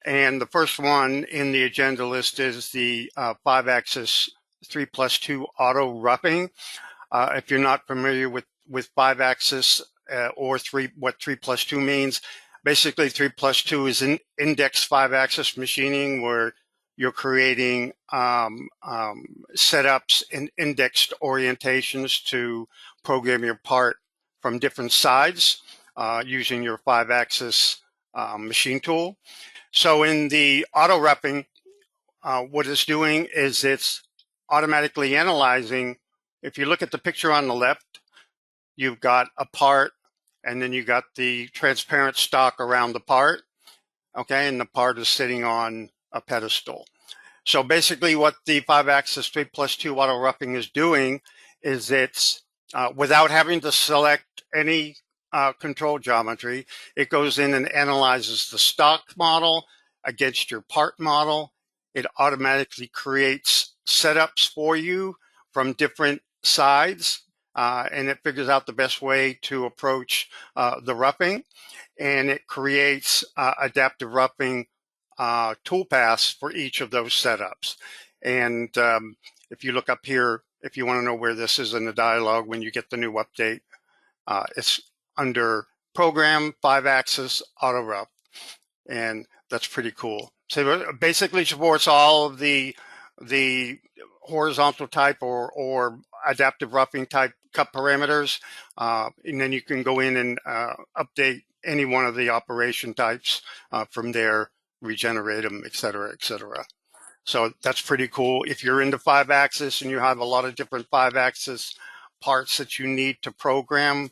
And the first one in the agenda list is the 5-axis 3+2 auto roughing. If you're not familiar with 5-axis or what 3+2 means, basically 3+2 is an index 5-axis machining where you're creating setups and indexed orientations to program your part from different sides using your 5-axis machine tool. So in the auto roughing, what it's doing is it's automatically analyzing. If you look at the picture on the left, you've got a part, and then you got the transparent stock around the part, okay, and the part is sitting on a pedestal. So basically what the 5-axis 3+2 auto roughing is doing is it's, without having to select any control geometry, it goes in and analyzes the stock model against your part model. It automatically creates setups for you from different sides, and it figures out the best way to approach the roughing, and it creates adaptive roughing toolpaths for each of those setups. And if you look up here, if you want to know where this is in the dialog when you get the new update, it's under Program 5-axis Auto Rough, and that's pretty cool. So it basically supports all of the horizontal type or adaptive roughing type cut parameters, and then you can go in and update any one of the operation types from there, regenerate them, et cetera, et cetera. So that's pretty cool. If you're into 5-axis and you have a lot of different 5-axis parts that you need to program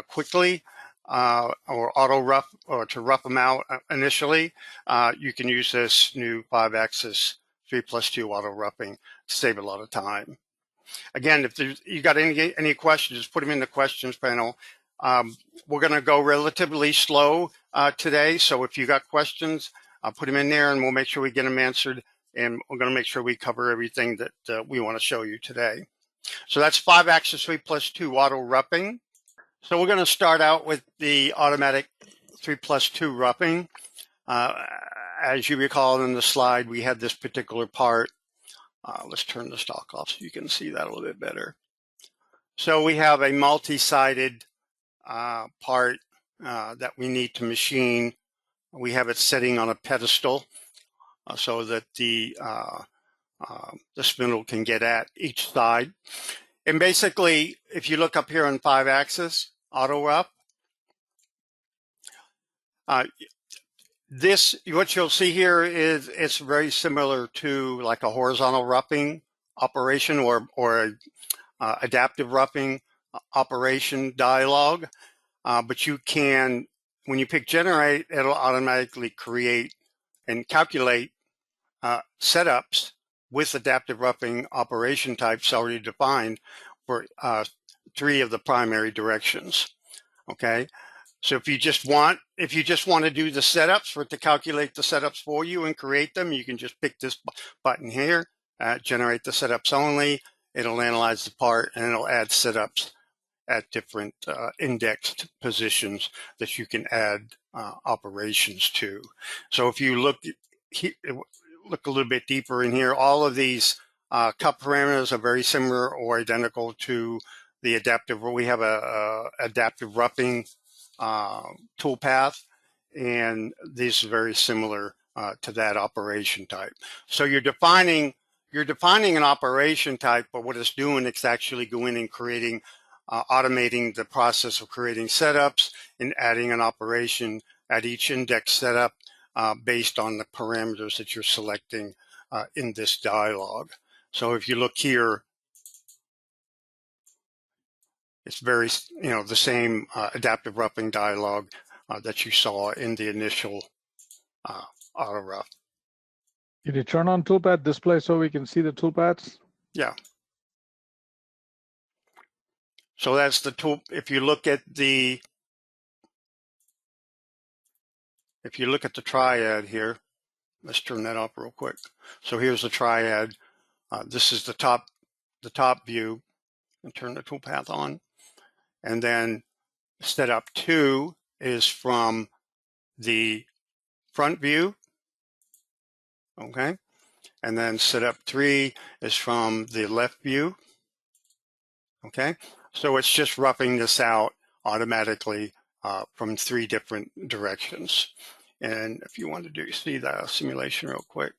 quickly or auto rough or to rough them out initially, you can use this new 5-axis 3+2 auto roughing to save a lot of time. Again, if you got any questions, just put them in the questions panel. We're going to go relatively slow today, so if you got questions, put them in there and we'll make sure we get them answered, and we're going to make sure we cover everything that we want to show you today. So that's 5-axis 3+2 auto roughing. So we're going to start out with the automatic 3+2 roughing. As you recall in the slide, we had this particular part. Let's turn the stock off so you can see that a little bit better. So we have a multi-sided part that we need to machine. We have it sitting on a pedestal so that the spindle can get at each side. And basically, if you look up here on 5-axis auto rough, what you'll see here is it's very similar to like a horizontal roughing operation or adaptive roughing operation dialog. But you can, when you pick generate, it'll automatically create and calculate setups with adaptive roughing operation types already defined for 3 of the primary directions. Okay, so if you just want to do the setups for it to calculate the setups for you and create them, you can just pick this button here, generate the setups only. It'll analyze the part and it'll add setups at different indexed positions that you can add operations to. So if you look a little bit deeper in here, all of these cut parameters are very similar or identical to the adaptive. We have a adaptive roughing toolpath, and this is very similar to that operation type. So you're defining an operation type, but what it's doing, it's actually going and creating, automating the process of creating setups and adding an operation at each index setup based on the parameters that you're selecting in this dialog. So if you look here, it's very, the same adaptive roughing dialog that you saw in the initial auto rough. Can you turn on toolpath display so we can see the toolpaths? Yeah. So that's the tool. If you look at the triad here, let's turn that up real quick. So here's the triad. This is the top view, and turn the toolpath on. And then setup 2 is from the front view, Okay. And then setup 3 is from the left view. Okay. So it's just roughing this out automatically from 3 different directions. And if you want to see the simulation real quick.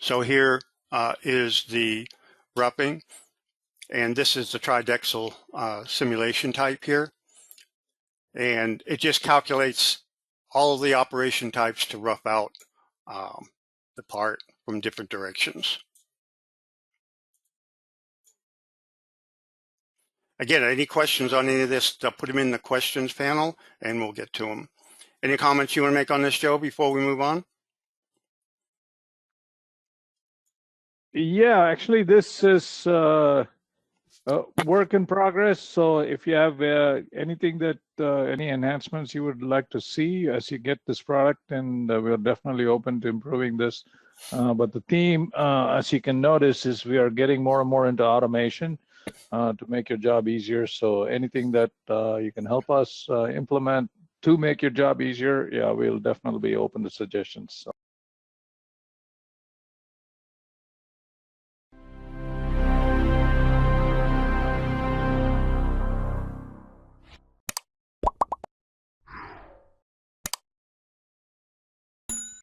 So here is the roughing, and this is the tridexal simulation type here. And it just calculates all of the operation types to rough out the part from different directions. Again, any questions on any of this, put them in the questions panel and we'll get to them. Any comments you want to make on this, Joe, before we move on? Yeah, actually, this is work in progress. So if you have anything that any enhancements you would like to see as you get this product, and we're definitely open to improving this. But the theme, as you can notice, is we are getting more and more into automation to make your job easier. So anything that you can help us implement to make your job easier, yeah, we'll definitely be open to suggestions. So.